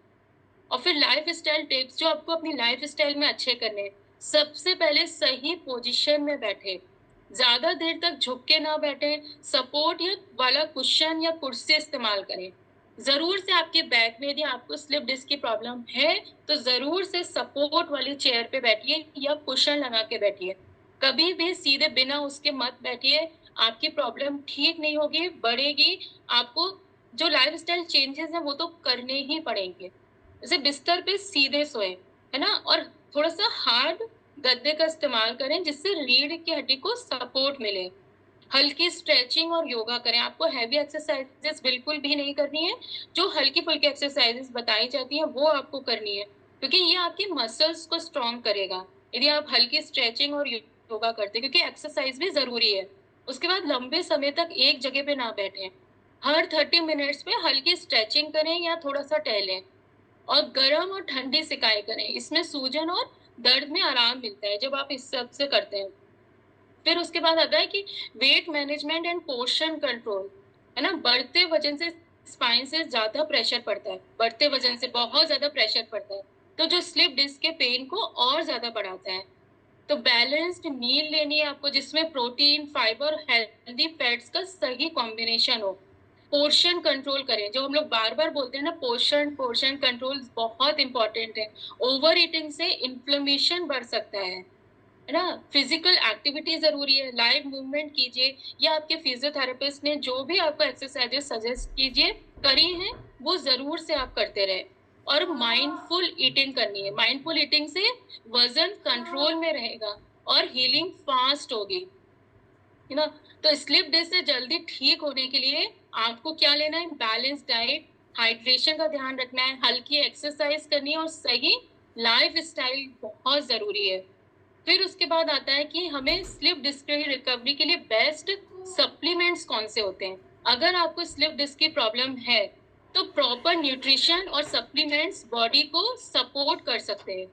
A: और फिर लाइफस्टाइल टिप्स जो आपको अपनी लाइफस्टाइल में अच्छे करने हैं। सबसे पहले सही पोजीशन में बैठे, ज़्यादा देर तक झुक के ना बैठें, सपोर्ट या वाला कुशन या कुर्सी इस्तेमाल करें। ज़रूर से आपके बैक में यदि आपको स्लिप डिस्क की प्रॉब्लम है, तो ज़रूर से सपोर्ट वाली चेयर पे बैठिए या कुशन लगा के बैठिए। कभी भी सीधे बिना उसके मत बैठिए, आपकी प्रॉब्लम ठीक नहीं होगी, बढ़ेगी। आपको जो लाइफस्टाइल चेंजेज़ हैं, वो तो करने ही पड़ेंगे। जैसे बिस्तर पे सीधे सोएं, है ना? और थोड़ा-सा हार्ड गद्दे का इस्तेमाल करें, जिससे रीढ़ की हड्डी को सपोर्ट मिले। हल्की स्ट्रेचिंग और योगा करें। आपको हेवी एक्सरसाइज़ेज़ बिल्कुल भी नहीं करनी है। जो हल्की-फुल्की एक्सरसाइज़ेज़ बताई जाती हैं, वो आपको करनी है, क्योंकि ये आपकी मसल्स को स्ट्रॉन्ग करेगा। यदि आप हल्की स्ट्रेचिंग और योगा करते हैं, क्योंकि एक्सरसाइज़ भी ज़रूरी है। उसके बाद लंबे समय तक एक जगह पे ना बैठें। हर 30 मिनट्स पे हल्की स्ट्रेचिंग करें या थोड़ा-सा टहलें। और गर्म और ठंडी सिकाई करें। इसमें सूजन और दर्द में आराम मिलता है, जब आप इस सब से करते हैं। फिर उसके बाद आता है कि weight management end portion control, है ना? बढ़ते वजन से स्पाइन से ज़्यादा प्रेशर पड़ता है, बढ़ते वजन से बहुत ज़्यादा प्रेशर पड़ता है, तो जो स्लिप डिस्क के पेन को और ज़्यादा बढ़ाता है। तो बैलेंस्ड मील लेनी है आपको, जिसमें प्रोटीन, फाइबर, हेल्दी फैट्स का सही कॉम्बिनेशन हो। पोर्शन कंट्रोल करें, जो हम लोग बार-बार बोलते हैं ना, पोर्शन पोर्शन कंट्रोल बहुत इम्पोर्टेंट है। ओवर ईटिंग से इन्फ्लेमेशन बढ़ सकता है ना? फिजिकल एक्टिविटी ज़रूरी है, लाइव मूवमेंट कीजिए, या आपके फिजियोथेरेपिस्ट ने जो भी आपको एक्सरसाइजेस सजेस्ट कीजिए करी हैं, वो ज़रूर से आप करते रहें। और माइंडफुल ईटिंग करनी है। माइंडफुल ईटिंग से वज़न कंट्रोल में रहेगा और हीलिंग फास्ट होगी, है ना? तो स्लिप डिस्क से जल्दी ठीक होने के लिए आपको क्या लेना है? बैलेंस डाइट, हाइड्रेशन का ध्यान रखना है, हल्की एक्सरसाइज करनी है और सही लाइफस्टाइल बहुत ज़रूरी है। फिर उसके बाद आता है कि हमें स्लिप डिस्क की रिकवरी के लिए बेस्ट सप्लीमेंट्स कौन से होते हैं। अगर आपको स्लिप डिस्क की प्रॉब्लम है, तो प्रॉपर न्यूट्रिशन और सप्लीमेंट्स बॉडी को सपोर्ट कर सकते हैं,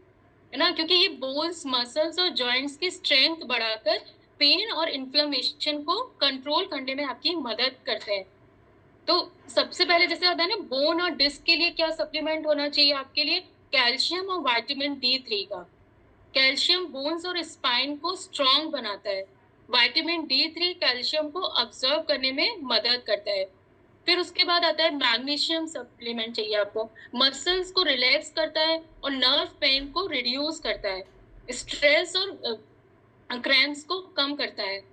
A: है ना? क्योंकि ये बोन्स, मसल्स और जॉइंट्स की स्ट्रेंथ बढ़ाकर पेन और इन्फ्लेमेशन को कंट्रोल करने में आपकी मदद करते हैं। तो सबसे पहले जैसे होता है ना, बोन और डिस्क के लिए क्या सप्लीमेंट होना चाहिए आपके लिए? कैल्शियम और विटामिन डी3 का। कैल्शियम बोन्स और स्पाइन को स्ट्रॉन्ग बनाता है। विटामिन डी3 कैल्शियम को अब्सॉर्ब करने में मदद करता है। फिर उसके बाद आता है मैग्नीशियम सप्लीमेंट चाहिए आपको। मसल्स को रिलैक्स करता है और नर्व पेन को रिड्यूस करता है। स्ट्रेस और क्रैम्प्स को कम करता है।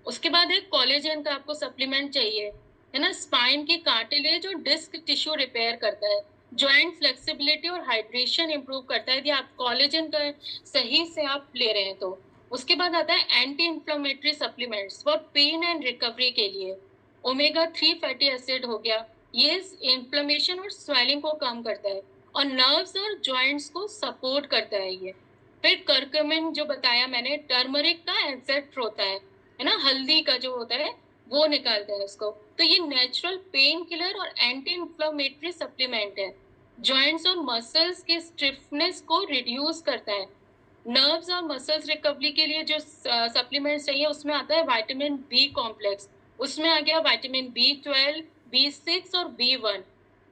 A: उसके बाद एक कोलेजन का आपको सप्लीमेंट चाहिए, है ना? स्पाइन की कार्टिलेज और डिस्क टिश्यू रिपेयर करता है। जॉइंट फ्लेक्सिबिलिटी और हाइड्रेशन इंप्रूव करता है, यदि आप कोलेजन का सही से आप ले रहे हैं तो। उसके बाद आता है anti inflammatory supplements for pain and recovery के लिए। ओमेगा 3 फैटी एसिड हो गया, ये इन्फ्लेमेशन और स्वेलिंग को कम करता है और नर्व्स और जॉइंट्स को सपोर्ट करता है ये। फिर करक्यूमिन जो बताया मैंने, टर्मरिक का एक्सट्रैक्ट होता है ना? हल्दी का जो होता है, वो निकालते हैं उसको। तो ये नेचुरल पेन किलर और एंटी इंफ्लेमेटरी सप्लीमेंट है। जॉइंट्स और मसल्स की स्टिफनेस को रिड्यूस करता है। नर्व्स और मसल्स रिकवरी के लिए जो सप्लीमेंट्स चाहिए, उसमें आता है विटामिन बी कॉम्प्लेक्स। उसमें आ गया विटामिन बी12, बी6 और बी1।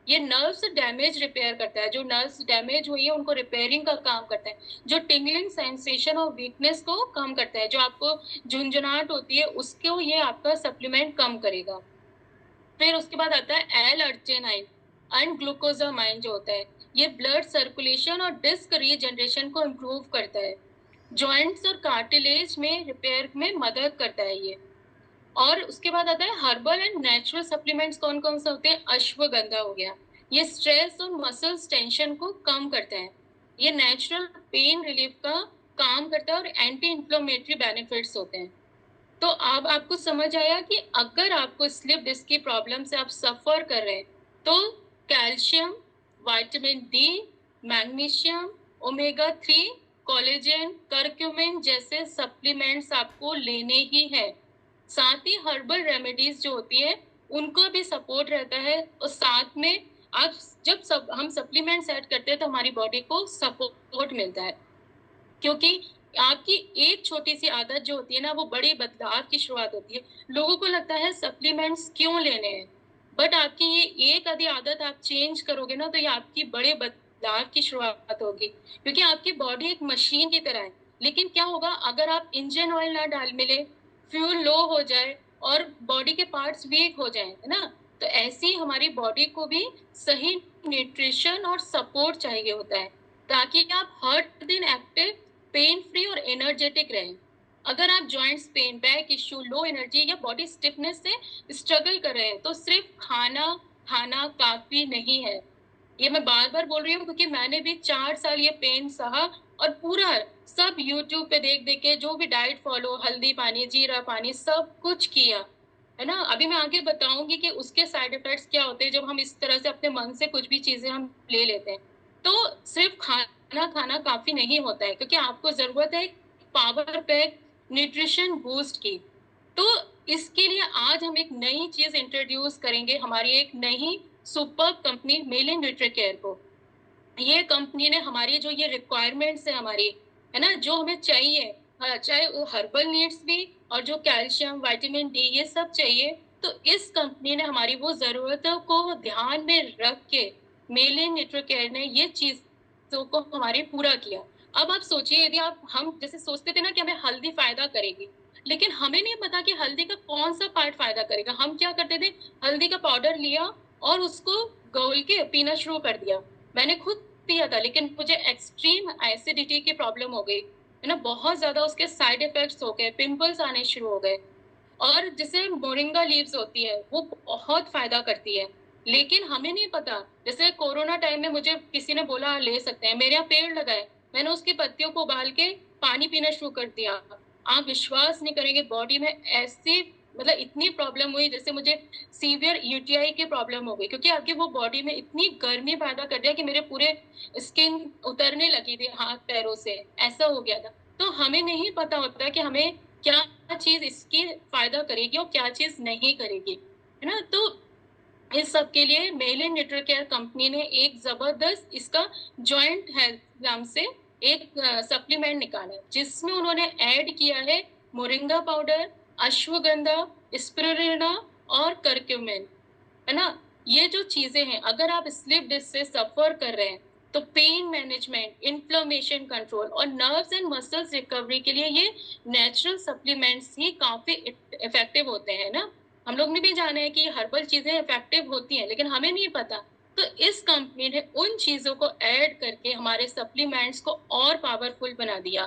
A: ये नर्व्स डैमेज रिपेयर करता है। जो नर्व्स डैमेज हुई है, उनको रिपेयरिंग का काम करता है। जो टिंगलिंग सेंसेशन और वीकनेस को कम करता है, जो आपको झुंझुनाहट होती है, उसको ये आपका सप्लीमेंट कम करेगा। फिर उसके बाद आता है एल-अर्जिनाइन एंड ग्लूकोसामाइन जो होता है, ये ब्लड सर्कुलेशन और डिस्क रीजनरेशन को इम्प्रूव करता है। जॉइंट्स और कार्टिलेज में रिपेयर में मदद करता है ये। और उसके बाद आता है हर्बल एंड नेचुरल सप्लीमेंट्स कौन-कौन से होते हैं? अश्वगंधा हो गया, ये स्ट्रेस और मसल्स टेंशन को कम करता है। ये नेचुरल पेन रिलीफ का काम करता है और एंटी इन्फ्लेमेटरी बेनिफिट्स होते हैं। तो अब आपको समझ आया कि अगर आपको स्लिप डिस्क की प्रॉब्लम से आप सफ़र कर रहे हैं, तो calcium, vitamin D, magnesium, omega 3, collagen, curcumin जैसे सप्लीमेंट्स आपको लेने ही हैं। साथ ही हर्बल रेमेडीज़ जो होती हैं, उनको भी सपोर्ट रहता है और साथ में आप जब सब हम सप्लीमेंट्स ऐड करते हैं, तो हमारी बॉडी को सपोर्ट मिलता है। क्योंकि आपकी एक छोटी-सी आदत जो होती है ना, वो बड़े बदलाव की शुरुआत होती है। लोगों को लगता है सप्लीमेंट्स क्यों लेने हैं? बट आपकी ये एक आधी आदत आप चेंज करोगे ना, तो ये आपकी बड़े बदलाव की शुरुआत होगी, क्योंकि आपकी बॉडी एक मशीन की तरह है। लेकिन क्या होगा अगर आप इंजन ऑयल ना डाल मिले, फ्यूल लो हो जाए और बॉडी के पार्ट्स वीक हो जाएँ, है ना? तो ऐसे ही हमारी बॉडी को भी सही न्यूट्रिशन और सपोर्ट चाहिए होता है, ताकि आप हर दिन एक्टिव, पेन फ्री और एनर्जेटिक रहें। अगर आप joints pain, back issue, low energy या बॉडी स्टिफनेस से स्ट्रगल कर रहे हैं, तो सिर्फ खाना खाना काफ़ी नहीं है। ये मैं बार-बार बोल रही हूँ क्योंकि मैंने भी 4 साल ये पेन सहा और पूरा सब यूट्यूब पे देख-देख के जो भी डाइट फ़ॉलो, हल्दी पानी, जीरा पानी सब कुछ किया, है ना? अभी मैं आगे बताऊँगी कि उसके साइड इफ़ेक्ट्स क्या होते हैं जब हम इस तरह से अपने मन से कुछ भी चीज़ें हम ले लेते हैं। तो सिर्फ खाना खाना काफ़ी नहीं होता है क्योंकि आपको ज़रूरत है पावर पैक न्यूट्रिशन बूस्ट की। तो इसके लिए आज हम एक नई चीज़ इंट्रोड्यूस करेंगे, हमारी एक नई सुपर्ब कंपनी मेलिन न्यूट्रीकेयर को। ये कंपनी ने हमारी जो ये रिक्वायरमेंट्स है हमारी, है ना? जो हमें चाहिए चाहे वो हर्बल नीड्स भी और जो कैल्शियम, विटामिन डी ये सब चाहिए, तो इस कंपनी ने हमारी वो ज़रूरतों को ध्यान में रख के मेलिन न्यूट्रीकेयर ने ये चीज़ों को हमारे पूरा किया। अब आप सोचिए यदि आप हम जैसे सोचते थे ना कि हमें हल्दी फ़ायदा करेगी, लेकिन हमें नहीं पता कि हल्दी का कौन-सा पार्ट फ़ायदा करेगा। हम क्या करते थे, हल्दी का पाउडर लिया और उसको घोल के पीना शुरू कर दिया। मैंने खुद पिया था लेकिन मुझे एक्सट्रीम एसिडिटी की प्रॉब्लम हो गई, है ना? बहुत ज़्यादा उसके साइड इफ़ेक्ट्स हो गए, पिंपल्स आने शुरू हो गए और जैसे मोरिंगा लीव्स होती है, वो बहुत फ़ायदा करती है। लेकिन हमें नहीं पता, जैसे कोरोना टाइम में मुझे किसी ने बोला ले सकते हैं, मेरे यहाँ पेड़ लगा है, मैंने उसकी पत्तियों को उबाल के पानी पीना शुरू कर दिया। आप विश्वास नहीं करेंगे बॉडी में ऐसी मतलब इतनी प्रॉब्लम हुई जैसे मुझे सीवियर यूटीआई की प्रॉब्लम हो गई क्योंकि आपकी वो बॉडी में इतनी गर्मी पैदा कर दिया कि मेरे पूरे स्किन उतरने लगी थी हाथ पैरों से, ऐसा हो गया था। तो हमें नहीं पता होता कि हमें क्या चीज़ इसकी फ़ायदा करेगी और क्या चीज़ नहीं करेगी, है ना? तो इस सब के लिए मेलिन न्यूट्रीकेयर कंपनी ने एक ज़बरदस्त इसका जॉइंट हेल्थ नाम से एक सप्लीमेंट निकाला है, जिसमें उन्होंने ऐड किया है मोरिंगा पाउडर, अश्वगंधा, स्पिरुलिना और करक्यूमिन, है ना? ये जो चीज़ें हैं, अगर आप स्लीप डिस्क से सफ़र कर रहे हैं, तो पेन मैनेजमेंट, इन्फ्लेमेशन कंट्रोल और नर्व्स एंड मसल्स रिकवरी के लिए ये नेचुरल सप्लीमेंट्स ही काफ़ी इफ़ेक्टिव होते हैं ना? हम लोग ने भी जाना है कि हर्बल चीज़ें इफ़ेक्टिव होती हैं, लेकिन हमें नहीं पता। तो इस कंपनी ने उन चीज़ों को ऐड करके हमारे सप्लीमेंट्स को और पावरफुल बना दिया।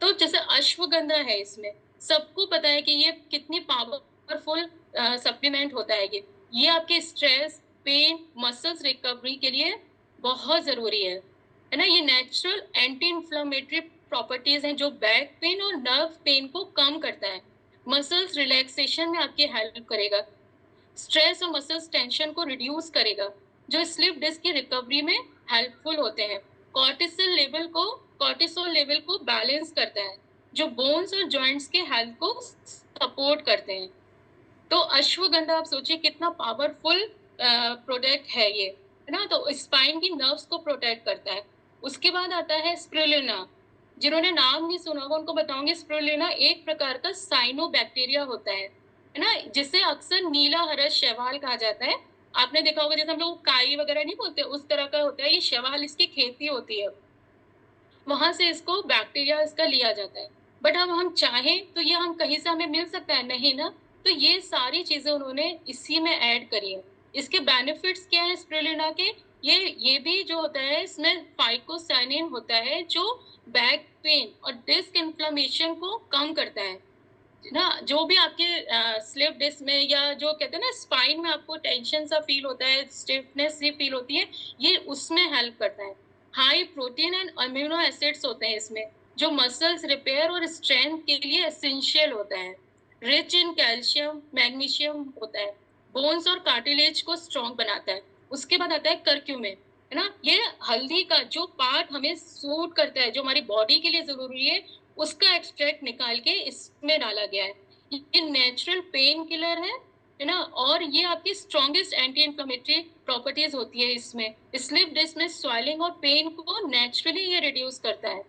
A: तो जैसे अश्वगंधा है इसमें, सबको पता है कि ये कितनी पावरफुल सप्लीमेंट होता है ये। ये आपके स्ट्रेस, पेन, मसल्स रिकवरी के लिए बहुत ज़रूरी है ना? ये नेचुरल एंटी इन्फ्लेमेटरी प्रॉपर्टीज़ हैं जो बैक पेन और नर्व पेन को कम करता है। मसल्स रिलैक्सेशन में आपकी हेल्प करेगा। स्ट्रेस और मसल्स टेंशन को रिड्यूस करेगा, जो स्लीप डिस्क की रिकवरी में हेल्पफुल होते हैं। कॉर्टिसोल लेवल को बैलेंस करता है, जो बोन्स और जॉइंट्स के हेल्थ को सपोर्ट करते हैं। तो अश्वगंधा आप सोचिए कितना पावरफुल प्रोडक्ट है ये, है ना? तो स्पाइन की नर्व्स को प्रोटेक्ट करता है। उसके बाद आता है स्पिरुलिना। जिन्होंने नाम नहीं सुना होगा उनको बताऊंगी, स्पिरुलिना एक प्रकार का साइनोबैक्टीरिया होता है ना? जिसे अक्सर नीला हरा शैवाल कहा जाता है। आपने देखा होगा जैसे हम लोग काई वगैरह नहीं बोलते, उस तरह का होता है ये शैवाल, इसकी खेती होती है। वहाँ से इसको बैक्टीरिया इसका लिया जाता है। बट अब हम चाहें तो ये हम कहीं से हमें मिल सकता है? नहीं ना। तो ये सारी चीज़ें उन्होंने इसी में ऐड करी हैं। इसके बेनिफिट्स क्या हैं स्पिरुलिना के? ये भी जो होता है इसमें फाइकोसाइनिन होता है जो बैक पेन और डिस्क इन्फ्लेमेशन को कम करता है ना? जो भी आपके स्लिप डिस्क में या जो कहते हैं ना स्पाइन में आपको टेंशन सा फील होता है, स्टिफनेस सी फील होती है, ये उसमें हेल्प करता है। High protein and amino acids होते हैं इसमें, जो मसल्स रिपेयर और स्ट्रेंथ के लिए एसेंशियल होता है। रिच इन कैल्शियम, मैग्नीशियम होता है, बोन्स और कार्टिलेज को स्ट्रॉन्ग बनाता है। उसके बाद आता है करक्यूमिन, है ना? ये हल्दी का जो पार्ट हमें सूट करता है, जो हमारी बॉडी के लिए ज़रूरी है, उसका एक्सट्रैक्ट निकाल के इसमें डाला गया है। ये नेचुरल पेन किलर है ना? और ये आपकी स्ट्रॉन्गेस्ट एंटी इन्फ्लेमेटरी प्रॉपर्टीज़ होती है इसमें। स्लिप डिस्क में स्वेलिंग और पेन को नेचुरली ये रिड्यूस करता है।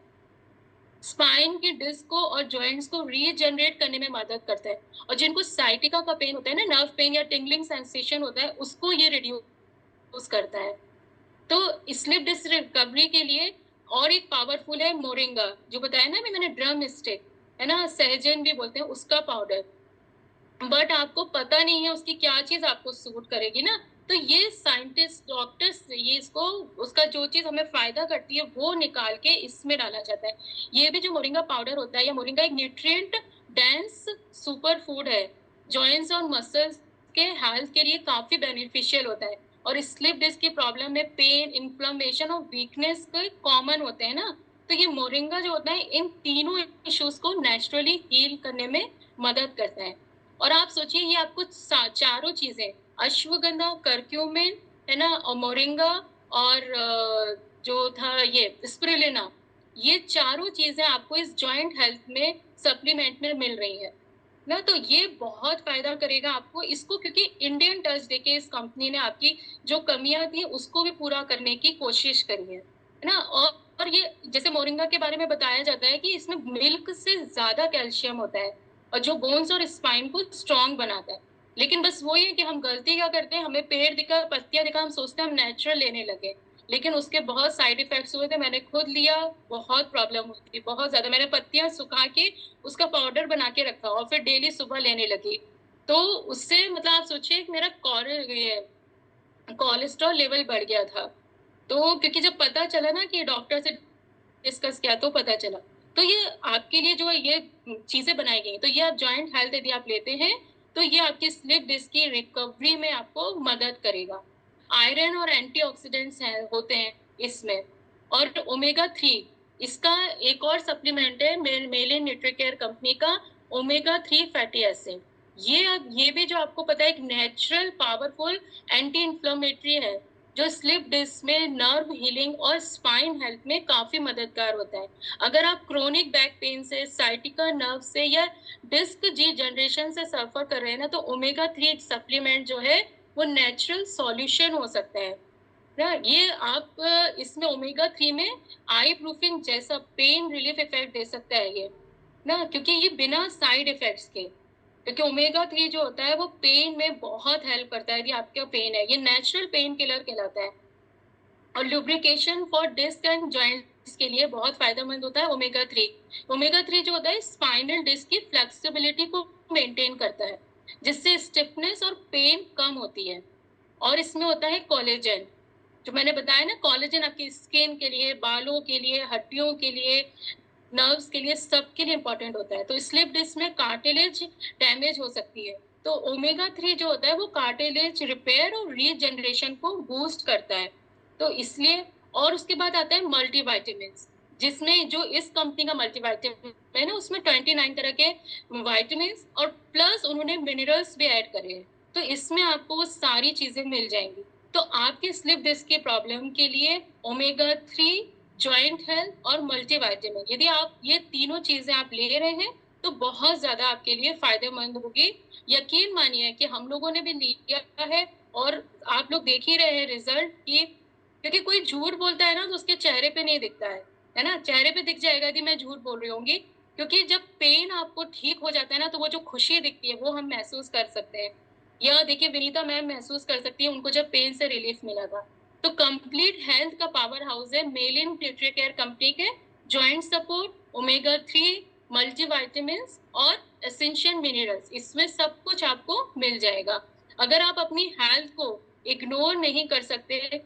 A: स्पाइन की डिस्क को और जॉइंट्स को रीजनरेट करने में मदद करता है। और जिनको साइटिका का पेन होता है ना, नर्व पेन या टिंगलिंग सेंसेशन होता है, उसको ये रिड्यूस करता है। तो स्लिप डिस्क रिकवरी के लिए और एक पावरफुल है मोरिंगा, जो बताया ना अभी मैंने, ड्रम स्टिक है ना, सहजन भी बोलते हैं, उसका पाउडर। बट आपको पता नहीं है उसकी क्या चीज आपको सूट करेगी ना, तो ये साइंटिस्ट डॉक्टर्स ये इसको, उसका जो चीज हमें फायदा करती है वो निकाल के इसमें डाला जाता है। ये भी जो मोरिंगा पाउडर होता है, या मोरिंगा एक न्यूट्रिएंट डेंस सुपर फूड है, जॉइंट्स और मसल्स के हेल्थ के लिए काफी बेनिफिशियल होता है। और स्लिप डिस्क की प्रॉब्लम में पेन, इन्फ्लेमेशन और वीकनेस के कॉमन होते हैं ना, तो ये मोरिंगा जो होता है इन तीनों इश्यूज को नेचुरली हील करने में मदद करता है। और आप सोचिए ये आपको चारों चीजें, अश्वगंधा, करक्यूमिन है ना, और मोरिंगा, और जो था ये स्पिरुलिना, ये चारों चीजें आपको इस जॉइंट हेल्थ में सप्लीमेंट में मिल रही है ना, तो ये बहुत फायदा करेगा आपको इसको, क्योंकि इंडियन टच देके इस कंपनी ने आपकी जो कमियां थी उसको भी पूरा करने की कोशिश करी है ना। और ये जैसे मोरिंगा के बारे में बताया जाता है कि इसमें मिल्क से ज्यादा कैल्शियम होता है, और जो बोन्स और स्पाइन को स्ट्रांग बनाता है। लेकिन बस वही है कि हम गलती क्या करते हैं, हमें पेड़ दिखा, पत्तियां दिखा, हम सोचते हैं हम नेचुरल लेने लगे, लेकिन उसके बहुत साइड इफेक्ट्स हुए थे। मैंने खुद लिया, बहुत प्रॉब्लम हुई थी, बहुत ज्यादा। मैंने पत्तियां सुखा के उसका पाउडर बना के रखा और फिर डेली सुबह लेने लगी, तो उससे मतलब आप सोचिए मेरा कोलेस्ट्रॉल लेवल बढ़ गया था। तो क्योंकि जब पता चला ना कि डॉक्टर से डिस्कस किया तो पता चला। तो ये आपके लिए जो ये चीजें बनाई गई, तो ये आप जॉइंट हेल्थ यदि आप लेते हैं तो ये आपकी स्लिप डिस्क की रिकवरी में आपको मदद करेगा। आयरन और एंटीऑक्सीडेंट्स होते हैं इसमें, और ओमेगा 3, इसका एक और सप्लीमेंट है मेलिन न्यूट्रीकेयर कंपनी का, ओमेगा 3 फैटी एसिड। ये भी जो आपको पता है एक नेचुरल पावरफुल एंटी इंफ्लेमेटरी है, जो स्लिप डिस्क में नर्व हीलिंग और स्पाइन हेल्थ में काफी मददगार होता है। अगर आप क्रोनिक बैक पेन से, साइटिका नर्व से, या डिस्क जी जनरेशन से सफर कर रहे हैं ना, तो ओमेगा 3 सप्लीमेंट जो है वो नेचुरल सॉल्यूशन हो सकता है ना। ये आप इसमें ओमेगा 3 में आई प्रूफिंग जैसा पेन रिलीफ इफेक्ट दे सकता है ये ना, क्योंकि ये बिना साइड इफेक्ट्स के, क्योंकि ओमेगा 3 जो होता है वो पेन में बहुत हेल्प करता है। यदि आपका पेन है, ये नेचुरल पेन किलर कहलाता है। और lubrication for disc and joints के लिए बहुत फायदेमंद होता है ओमेगा 3। ओमेगा 3 जो होता है स्पाइनल डिस्क की फ्लेक्सिबिलिटी को मेंटेन करता है, जिससे स्टिफनेस और पेन कम होती है। और इसमें होता है कोलेजन, जो मैंने बताया ना, कोलेजन आपकी स्किन के लिए, बालों के लिए, हड्डियों के लिए, नर्व्स के लिए, सबके लिए इंपॉर्टेंट होता है। तो स्लिप डिस्क में कार्टिलेज डैमेज हो सकती है, तो ओमेगा 3 जो होता है वो कार्टिलेज रिपेयर और रीजनरेशन को बूस्ट करता है, तो इसलिए। और उसके बाद आता है मल्टीविटामिन, जिसमें जो इस कंपनी का मल्टीविटामिन है ना, उसमें 29 तरह के विटामिन और प्लस उन्होंने मिनरल्स भी ऐड करे हैं, तो इसमें आपको वो सारी चीजें मिल जाएंगी। तो आपके स्लिप डिस्क की प्रॉब्लम के लिए ओमेगा 3, जॉइंट हेल्थ और मल्टीविटामिन, यदि आप ये तीनों चीजें आप ले रहे हैं तो बहुत ज्यादा आपके लिए फायदेमंद होगी। यकीन मानिए कि हम लोगों ने भी लिया है, और आप लोग देख ही रहे हैं रिजल्ट की, क्योंकि कोई झूठ बोलता है ना तो उसके चेहरे पे नहीं दिखता है ना, चेहरे पे दिख जाएगा यदि मैं झूठ बोल रही होंगी, क्योंकि जब पेन आपको ठीक हो जाता है ना तो वो जो खुशी दिखती है वो हम महसूस कर सकते हैं। या देखिए विनीता मैम महसूस कर सकती है, उनको जब पेन से रिलीफ मिला था। तो कंप्लीट हेल्थ का पावर हाउस है मेलिन न्यूट्रीकेयर कंपनी के, जॉइंट सपोर्ट, ओमेगा 3, मल्टीविटामिन और एसेंशियल मिनरल्स, इसमें सब कुछ आपको मिल जाएगा। अगर आप अपनी हेल्थ को इग्नोर नहीं कर सकते,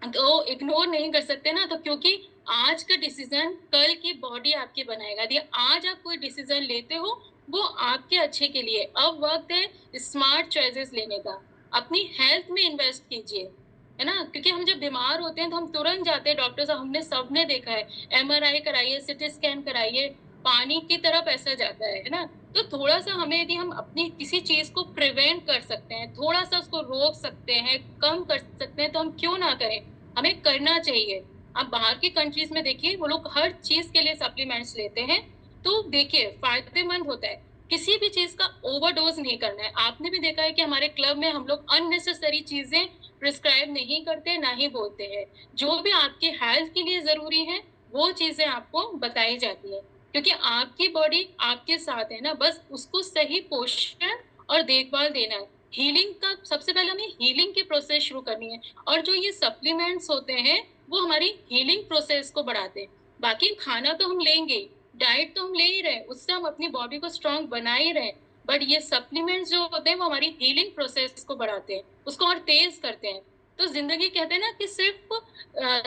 A: तो इग्नोर नहीं कर सकते ना, तो क्योंकि आज का डिसीजन कल की बॉडी आपकी बनाएगा। यदि आज आप कोई डिसीजन लेते हो वो आपके अच्छे के लिए। अब वक्त है स्मार्ट चॉइसेस लेने का, अपनी हेल्थ में इन्वेस्ट कीजिए, है ना, क्योंकि हम जब बीमार होते हैं तो हम तुरंत जाते हैं डॉक्टर साहब, हमने सबने देखा है, MRI कराइए, CT स्कैन कराइए, पानी की तरह पैसा जाता है ना। तो थोड़ा सा हमें, यदि हम अपनी किसी चीज को प्रिवेंट कर सकते हैं, थोड़ा सा उसको रोक सकते हैं, कम कर सकते हैं, तो हम क्यों ना करें, हमें करना चाहिए। आप बाहर की कंट्रीज में देखिए, वो लोग हर चीज के लिए सप्लीमेंट्स लेते हैं, तो देखिए फायदेमंद होता है। किसी भी चीज का ओवरडोज नहीं करना है। आपने भी देखा है कि हमारे क्लब में हम लोग अननेसेसरी चीजें प्रिस्क्राइब नहीं करते, ना ही बोलते हैं। जो भी आपके हेल्थ के लिए जरूरी है वो चीजें आपको बताई जाती है, क्योंकि आपकी बॉडी आपके साथ है ना, बस उसको सही पोषण और देखभाल देना है। हीलिंग का सबसे पहले हमें हीलिंग की प्रोसेस शुरू करनी है, और जो ये सप्लीमेंट्स होते हैं वो हमारी हीलिंग प्रोसेस को बढ़ाते हैं। बाकी खाना तो हम लेंगे ही, डाइट तो हम ले ही रहे हैं, उससे हम अपनी बॉडी को स्ट्रांग बना ही रहे हैं, बट ये सप्लीमेंट्स जो होते हैं वो हमारी हीलिंग प्रोसेस को बढ़ाते हैं, उसको और तेज करते हैं। तो जिंदगी कहते हैं ना कि सिर्फ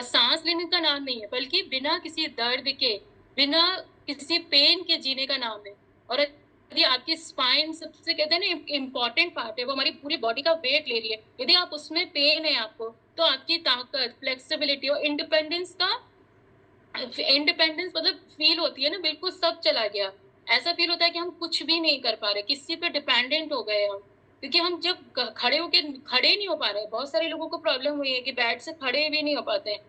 A: सांस लेने का नाम नहीं है, बल्कि बिना किसी दर्द के, बिना किसी पेन के जीने का नाम है। और यदि आपकी स्पाइन सबसे कहते हैं ना इम्पोर्टेंट पार्ट है, वो हमारी पूरी बॉडी का वेट ले रही है, यदि आप उसमें पेन है आपको, तो आपकी ताकत, फ्लेक्सिबिलिटी और इंडिपेंडेंस का इंडिपेंडेंस मतलब फील होती है ना, बिल्कुल सब चला गया। ऐसा फील होता है कि हम कुछ भी नहीं कर पा रहे, किसी पे डिपेंडेंट हो गए हम। क्योंकि हम जब खड़े होके खड़े नहीं हो पा रहे, बहुत सारे लोगों को प्रॉब्लम हुई है कि बेड से खड़े भी नहीं हो पाते हैं।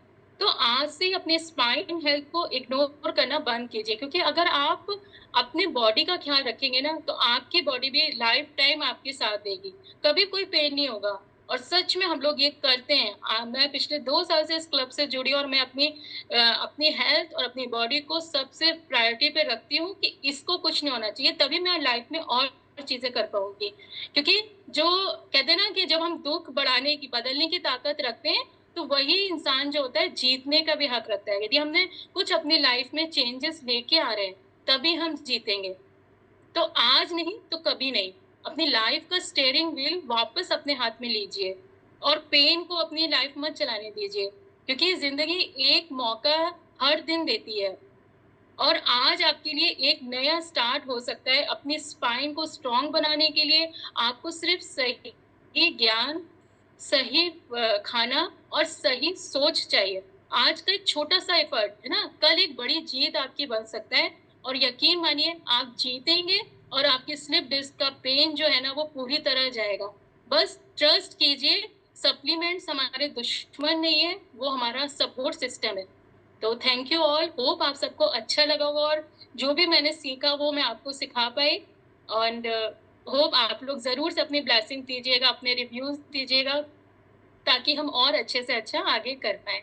A: तो आज से ही अपने स्पाइन हेल्थ को इग्नोर करना बंद कीजिए, क्योंकि अगर आप अपने बॉडी का ख्याल रखेंगे ना, तो आपकी बॉडी भी लाइफ टाइम आपके साथ देगी, कभी कोई पेन नहीं होगा। और सच में हम लोग ये करते हैं। मैं पिछले 2 साल से इस क्लब से जुड़ी, और मैं अपनी हेल्थ और अपनी बॉडी को सबसे प्रायोरिटी पे रखती हूँ कि इसको कुछ नहीं होना चाहिए, तभी मैं लाइफ में और चीज़ें कर पाऊँगी। क्योंकि जो कहते हैं ना कि जब हम दुःख बढ़ाने की, बदलने की ताकत रखते हैं, तो वही इंसान जो होता है जीतने का भी हक रखता है। यदि हमने कुछ अपनी लाइफ में चेंजेस लेके आ रहे हैं, तभी हम जीतेंगे। तो आज नहीं तो कभी नहीं, अपनी लाइफ का स्टीयरिंग व्हील वापस अपने हाथ में लीजिए, और पेन को अपनी लाइफ मत चलाने दीजिए, क्योंकि जिंदगी एक मौका हर दिन देती है। और आज आपके लिए एक नया स्टार्ट हो सकता है। अपनी स्पाइन को स्ट्रांग बनाने के लिए आपको सिर्फ सही ज्ञान, सही खाना और सही सोच चाहिए। आज का एक छोटा-सा एफर्ट, है ना? कल एक बड़ी जीत आपकी बन सकता है, और यकीन मानिए आप जीतेंगे, और आपकी स्लिप डिस्क का पेन जो है ना वो पूरी तरह जाएगा। बस ट्रस्ट कीजिए, सप्लीमेंट्स हमारे दुश्मन नहीं है, वो हमारा सपोर्ट सिस्टम है। तो थैंक यू ऑल, होप आप सबको अच्छा लगा होगा, और जो भी मैंने सीखा वो मैं आपको सिखा पाई। एंड होप आप लोग ज़रूर से अपनी ब्लेसिंग दीजिएगा, अपने रिव्यूज़ दीजिएगा, ताकि हम और अच्छे से अच्छा आगे कर पाएँ।